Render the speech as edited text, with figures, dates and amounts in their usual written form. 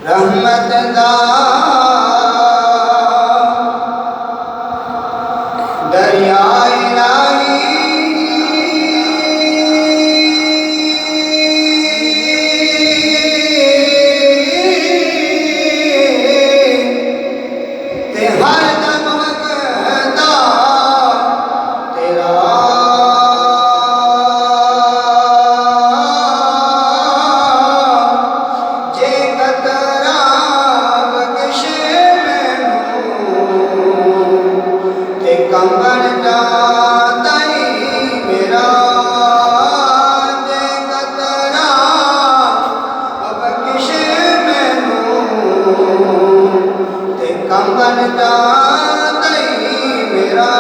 रहमत दा दरिया इलाही ते हर दम वगदा तेरा जे कतरा बख्शे मैनू ते कंबन जाता ही मेरा जे कतरा बख्शे मैनू ते कंबन जाता ही मेरा।